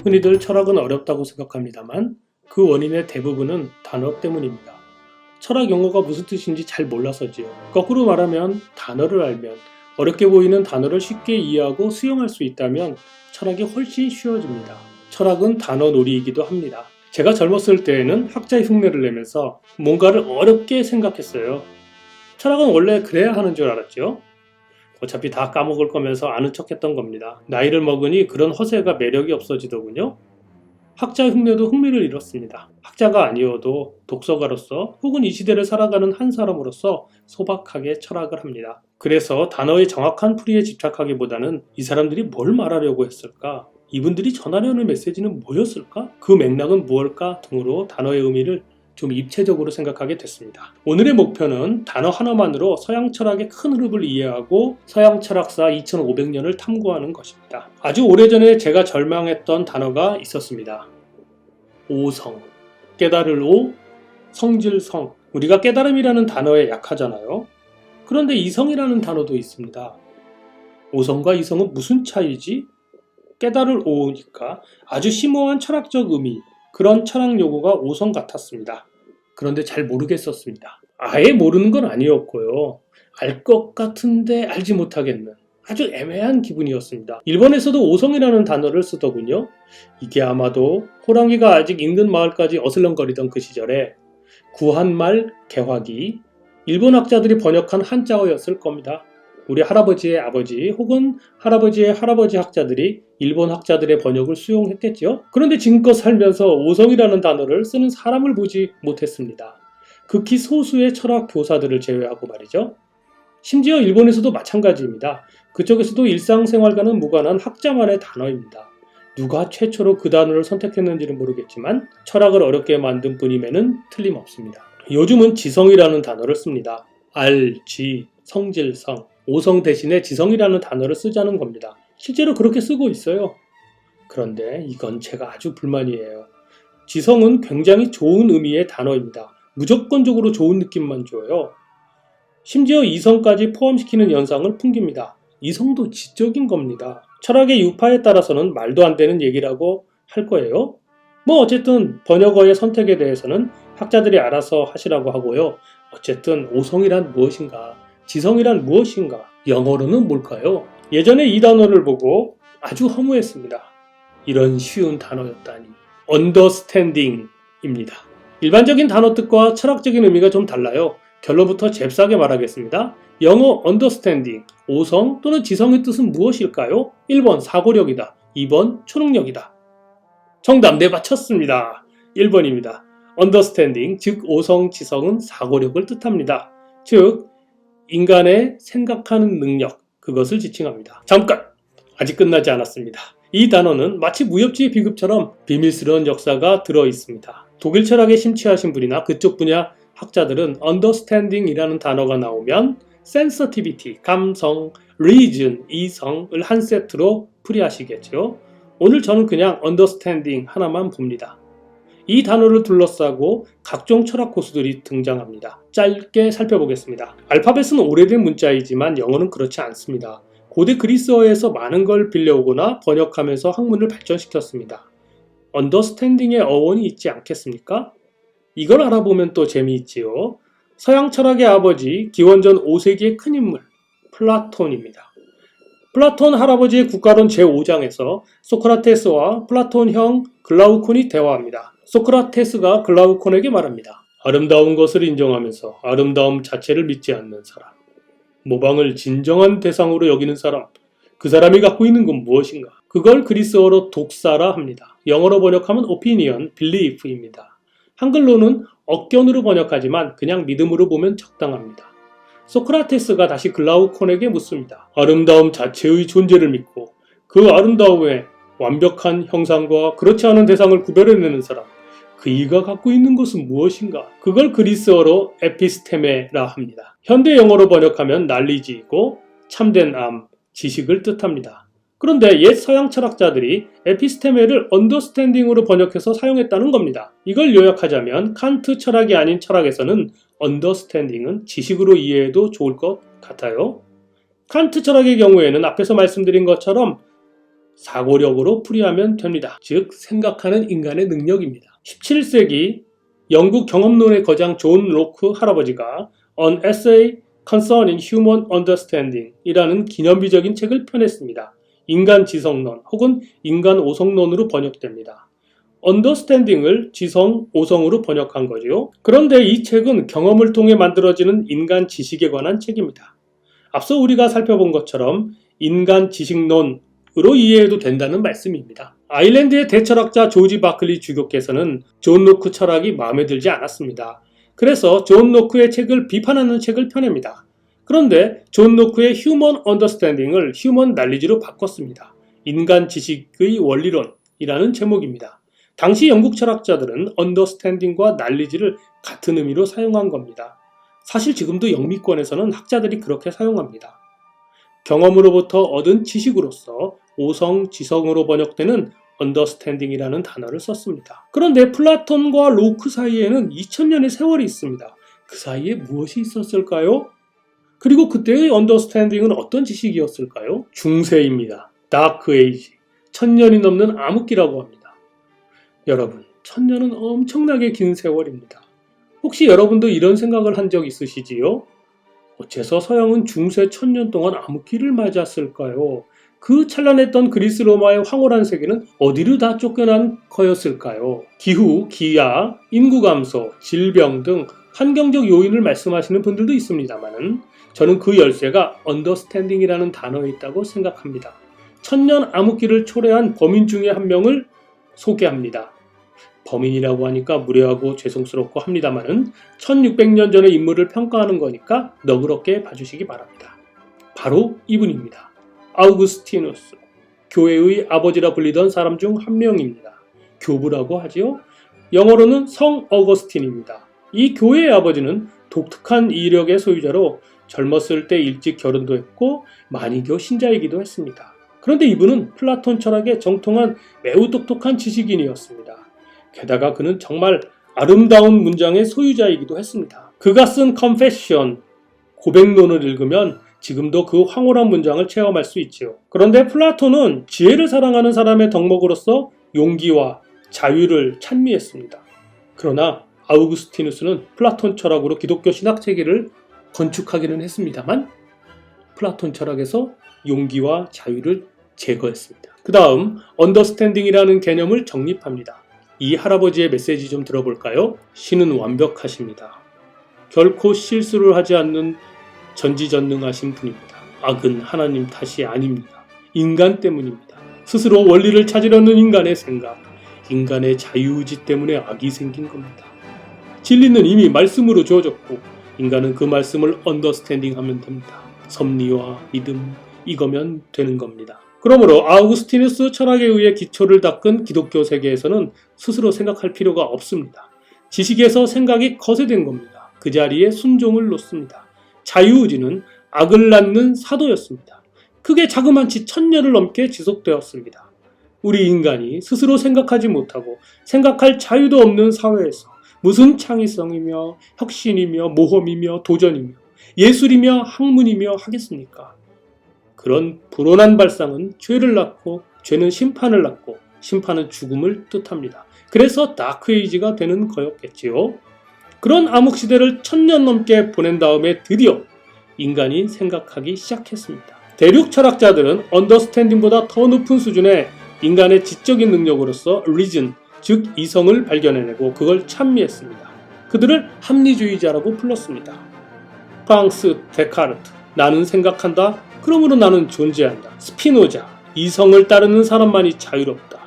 흔히들 철학은 어렵다고 생각합니다만 그 원인의 대부분은 단어 때문입니다. 철학 용어가 무슨 뜻인지 잘 몰라서지요. 거꾸로 말하면 단어를 알면 어렵게 보이는 단어를 쉽게 이해하고 수용할 수 있다면 철학이 훨씬 쉬워집니다. 철학은 단어 놀이이기도 합니다. 제가 젊었을 때에는 학자의 흉내를 내면서 뭔가를 어렵게 생각했어요. 철학은 원래 그래야 하는 줄 알았죠. 어차피 다 까먹을 거면서 아는 척했던 겁니다. 나이를 먹으니 그런 허세가 매력이 없어지더군요. 학자의 흉내도 흥미를 잃었습니다. 학자가 아니어도 독서가로서 혹은 이 시대를 살아가는 한 사람으로서 소박하게 철학을 합니다. 그래서 단어의 정확한 풀이에 집착하기보다는 이 사람들이 뭘 말하려고 했을까? 이분들이 전하려는 메시지는 뭐였을까? 그 맥락은 무엇일까? 등으로 단어의 의미를 좀 입체적으로 생각하게 됐습니다. 오늘의 목표는 단어 하나만으로 서양 철학의 큰 흐름을 이해하고 서양 철학사 2500년을 탐구하는 것입니다. 아주 오래전에 제가 절망했던 단어가 있었습니다. 오성, 깨달을 오, 성질성. 우리가 깨달음이라는 단어에 약하잖아요. 그런데 이성이라는 단어도 있습니다. 오성과 이성은 무슨 차이지? 깨달을 오니까 아주 심오한 철학적 의미, 그런 철학 용어가 오성 같았습니다. 그런데 잘 모르겠었습니다. 아예 모르는 건 아니었고요. 알 것 같은데 알지 못하겠는 아주 애매한 기분이었습니다. 일본에서도 오성이라는 단어를 쓰더군요. 이게 아마도 호랑이가 아직 인근 마을까지 어슬렁거리던 그 시절에 구한말 개화기, 일본 학자들이 번역한 한자어였을 겁니다. 우리 할아버지의 아버지 혹은 할아버지의 할아버지 학자들이 일본 학자들의 번역을 수용했겠죠. 그런데 지금껏 살면서 오성이라는 단어를 쓰는 사람을 보지 못했습니다. 극히 소수의 철학 교사들을 제외하고 말이죠. 심지어 일본에서도 마찬가지입니다. 그쪽에서도 일상생활과는 무관한 학자만의 단어입니다. 누가 최초로 그 단어를 선택했는지는 모르겠지만 철학을 어렵게 만든 분임에는 틀림없습니다. 요즘은 지성이라는 단어를 씁니다. 알, 지, 성질성, 오성 대신에 지성이라는 단어를 쓰자는 겁니다. 실제로 그렇게 쓰고 있어요. 그런데 이건 제가 아주 불만이에요. 지성은 굉장히 좋은 의미의 단어입니다. 무조건적으로 좋은 느낌만 줘요. 심지어 이성까지 포함시키는 현상을 풍깁니다. 이성도 지적인 겁니다. 철학의 유파에 따라서는 말도 안 되는 얘기라고 할 거예요. 어쨌든 번역어의 선택에 대해서는 학자들이 알아서 하시라고 하고요. 어쨌든 오성이란 무엇인가? 지성이란 무엇인가? 영어로는 뭘까요? 예전에 이 단어를 보고 아주 허무했습니다. 이런 쉬운 단어였다니. understanding입니다. 일반적인 단어 뜻과 철학적인 의미가 좀 달라요. 결론부터 잽싸게 말하겠습니다. 영어 understanding, 오성 또는 지성의 뜻은 무엇일까요? 1번 사고력이다. 2번 초능력이다. 정답 내바쳤습니다. 1번입니다. understanding, 즉 오성, 지성은 사고력을 뜻합니다. 즉 인간의 생각하는 능력, 그것을 지칭합니다. 잠깐! 아직 끝나지 않았습니다. 이 단어는 마치 무협지의 비극처럼 비밀스러운 역사가 들어있습니다. 독일 철학에 심취하신 분이나 그쪽 분야 학자들은 understanding이라는 단어가 나오면 sensitivity, 감성, reason, 이성을 한 세트로 풀이하시겠죠. 오늘 저는 그냥 understanding 하나만 봅니다. 이 단어를 둘러싸고 각종 철학 고수들이 등장합니다. 짧게 살펴보겠습니다. 알파벳은 오래된 문자이지만 영어는 그렇지 않습니다. 고대 그리스어에서 많은 걸 빌려오거나 번역하면서 학문을 발전시켰습니다. understanding의 어원이 있지 않겠습니까? 이걸 알아보면 또 재미있지요. 서양 철학의 아버지, 기원전 5세기의 큰 인물, 플라톤입니다. 플라톤 할아버지의 국가론 제5장에서 소크라테스와 플라톤 형 글라우콘이 대화합니다. 소크라테스가 글라우콘에게 말합니다. 아름다운 것을 인정하면서 아름다움 자체를 믿지 않는 사람, 모방을 진정한 대상으로 여기는 사람, 그 사람이 갖고 있는 건 무엇인가? 그걸 그리스어로 독사라 합니다. 영어로 번역하면 opinion, belief입니다. 한글로는 억견으로 번역하지만 그냥 믿음으로 보면 적당합니다. 소크라테스가 다시 글라우콘에게 묻습니다. 아름다움 자체의 존재를 믿고 그 아름다움의 완벽한 형상과 그렇지 않은 대상을 구별해내는 사람, 그이가 갖고 있는 것은 무엇인가? 그걸 그리스어로 에피스테메라 합니다. 현대 영어로 번역하면 난리지이고 참된 암, 지식을 뜻합니다. 그런데 옛 서양 철학자들이 에피스테메를 언더스탠딩으로 번역해서 사용했다는 겁니다. 이걸 요약하자면 칸트 철학이 아닌 철학에서는 언더스탠딩은 지식으로 이해해도 좋을 것 같아요. 칸트 철학의 경우에는 앞에서 말씀드린 것처럼 사고력으로 풀이하면 됩니다. 즉 생각하는 인간의 능력입니다. 17세기 영국 경험론의 거장 존 로크 할아버지가 An Essay Concerning Human Understanding 이라는 기념비적인 책을 펴냈습니다. 인간 지성론 혹은 인간 오성론으로 번역됩니다. Understanding을 지성, 오성으로 번역한 거죠. 그런데 이 책은 경험을 통해 만들어지는 인간 지식에 관한 책입니다. 앞서 우리가 살펴본 것처럼 인간 지식론으로 이해해도 된다는 말씀입니다. 아일랜드의 대철학자 조지 바클리 주교께서는 존 로크 철학이 마음에 들지 않았습니다. 그래서 존 로크의 책을 비판하는 책을 펴냅니다. 그런데 존 로크의 휴먼 언더스탠딩을 휴먼 날리지로 바꿨습니다. 인간 지식의 원리론이라는 제목입니다. 당시 영국 철학자들은 언더스탠딩과 날리지를 같은 의미로 사용한 겁니다. 사실 지금도 영미권에서는 학자들이 그렇게 사용합니다. 경험으로부터 얻은 지식으로서 오성, 지성으로 번역되는 언더스탠딩이라는 단어를 썼습니다. 그런데 플라톤과 로크 사이에는 2000년의 세월이 있습니다. 그 사이에 무엇이 있었을까요? 그리고 그때의 언더스탠딩은 어떤 지식이었을까요? 중세입니다. 다크 에이지, 1000년이 넘는 암흑기라고 합니다. 여러분, 1000년은 엄청나게 긴 세월입니다. 혹시 여러분도 이런 생각을 한 적 있으시지요? 어째서 서양은 중세 1000년 동안 암흑기를 맞았을까요? 그 찬란했던 그리스 로마의 황홀한 세계는 어디로 다 쫓겨난 거였을까요? 기후, 기아, 인구 감소, 질병 등 환경적 요인을 말씀하시는 분들도 있습니다만 저는 그 열쇠가 언더스탠딩이라는 단어에 있다고 생각합니다. 1000년 암흑기를 초래한 범인 중에 한 명을 소개합니다. 범인이라고 하니까 무례하고 죄송스럽고 합니다만은 1600년 전의 인물을 평가하는 거니까 너그럽게 봐주시기 바랍니다. 바로 이분입니다. 아우구스티누스, 교회의 아버지라 불리던 사람 중 한 명입니다. 교부라고 하지요. 영어로는 성 어거스틴입니다. 이 교회의 아버지는 독특한 이력의 소유자로 젊었을 때 일찍 결혼도 했고 만이교 신자이기도 했습니다. 그런데 이분은 플라톤 철학의 정통한 매우 똑똑한 지식인이었습니다. 게다가 그는 정말 아름다운 문장의 소유자이기도 했습니다. 그가 쓴 Confession, 고백론을 읽으면 지금도 그 황홀한 문장을 체험할 수 있지요. 그런데 플라톤은 지혜를 사랑하는 사람의 덕목으로서 용기와 자유를 찬미했습니다. 그러나 아우구스티누스는 플라톤 철학으로 기독교 신학 체계를 건축하기는 했습니다만 플라톤 철학에서 용기와 자유를 제거했습니다. 그 다음 언더스탠딩이라는 개념을 정립합니다. 이 할아버지의 메시지 좀 들어볼까요? 신은 완벽하십니다. 결코 실수를 하지 않는 전지전능하신 분입니다. 악은 하나님 탓이 아닙니다. 인간 때문입니다. 스스로 원리를 찾으려는 인간의 생각, 인간의 자유의지 때문에 악이 생긴 겁니다. 진리는 이미 말씀으로 주어졌고 인간은 그 말씀을 언더스탠딩하면 됩니다. 섭리와 믿음, 이거면 되는 겁니다. 그러므로 아우구스티누스 철학에 의해 기초를 닦은 기독교 세계에서는 스스로 생각할 필요가 없습니다. 지식에서 생각이 거세된 겁니다. 그 자리에 순종을 놓습니다. 자유의지는 악을 낳는 사도였습니다. 크게 자그만치 1000년을 넘게 지속되었습니다. 우리 인간이 스스로 생각하지 못하고 생각할 자유도 없는 사회에서 무슨 창의성이며 혁신이며 모험이며 도전이며 예술이며 학문이며 하겠습니까? 그런 불온한 발상은 죄를 낳고 죄는 심판을 낳고 심판은 죽음을 뜻합니다. 그래서 다크에이지가 되는 거였겠지요. 그런 암흑시대를 1000년 넘게 보낸 다음에 드디어 인간이 생각하기 시작했습니다. 대륙 철학자들은 언더스탠딩보다 더 높은 수준의 인간의 지적인 능력으로서 리즌, 즉 이성을 발견해내고 그걸 찬미했습니다. 그들을 합리주의자라고 불렀습니다. 프랑스 데카르트, 나는 생각한다, 그러므로 나는 존재한다. 스피노자, 이성을 따르는 사람만이 자유롭다.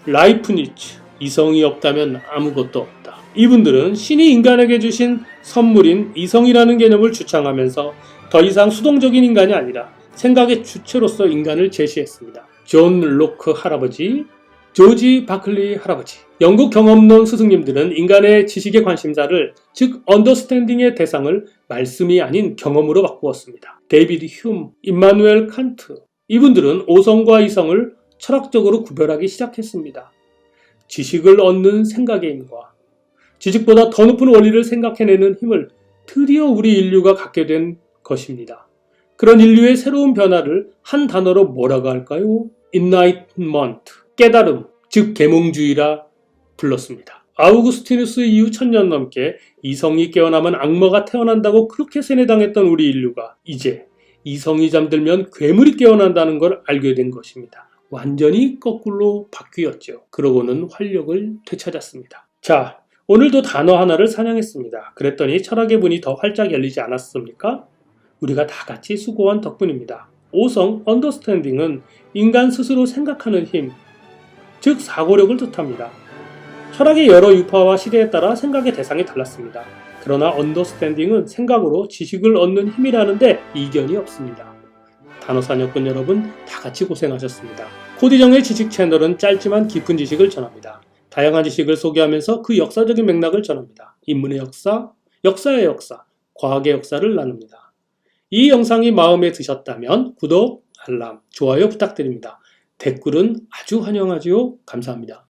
라이프니츠, 이성이 없다면 아무것도 없다. 이분들은 신이 인간에게 주신 선물인 이성이라는 개념을 주창하면서 더 이상 수동적인 인간이 아니라 생각의 주체로서 인간을 제시했습니다. 존 로크 할아버지, 조지 바클리 할아버지. 영국 경험론 스승님들은 인간의 지식의 관심사를, 즉 언더스탠딩의 대상을 말씀이 아닌 경험으로 바꾸었습니다. 데이비드 휴me, 임마누엘 칸트. 이분들은 오성과 이성을 철학적으로 구별하기 시작했습니다. 지식을 얻는 생각의 힘과 지식보다 더 높은 원리를 생각해내는 힘을 드디어 우리 인류가 갖게 된 것입니다. 그런 인류의 새로운 변화를 한 단어로 뭐라고 할까요? Enlightenment, 깨달음, 즉 계몽주의라 불렀습니다. 아우구스티누스 이후 1000년 넘게 이성이 깨어나면 악마가 태어난다고 그렇게 세뇌당했던 우리 인류가 이제 이성이 잠들면 괴물이 깨어난다는 걸 알게 된 것입니다. 완전히 거꾸로 바뀌었죠. 그러고는 활력을 되찾았습니다. 자, 오늘도 단어 하나를 사냥했습니다. 그랬더니 철학의 문이 더 활짝 열리지 않았습니까? 우리가 다 같이 수고한 덕분입니다. 5성 understanding은 인간 스스로 생각하는 힘, 즉 사고력을 뜻합니다. 철학의 여러 유파와 시대에 따라 생각의 대상이 달랐습니다. 그러나 언더스탠딩은 생각으로 지식을 얻는 힘이라는데 이견이 없습니다. 단어사냥꾼 여러분 다 같이 고생하셨습니다. 코디정의 지식 채널은 짧지만 깊은 지식을 전합니다. 다양한 지식을 소개하면서 그 역사적인 맥락을 전합니다. 인문의 역사, 역사의 역사, 과학의 역사를 나눕니다. 이 영상이 마음에 드셨다면 구독, 알람, 좋아요 부탁드립니다. 댓글은 아주 환영하지요. 감사합니다.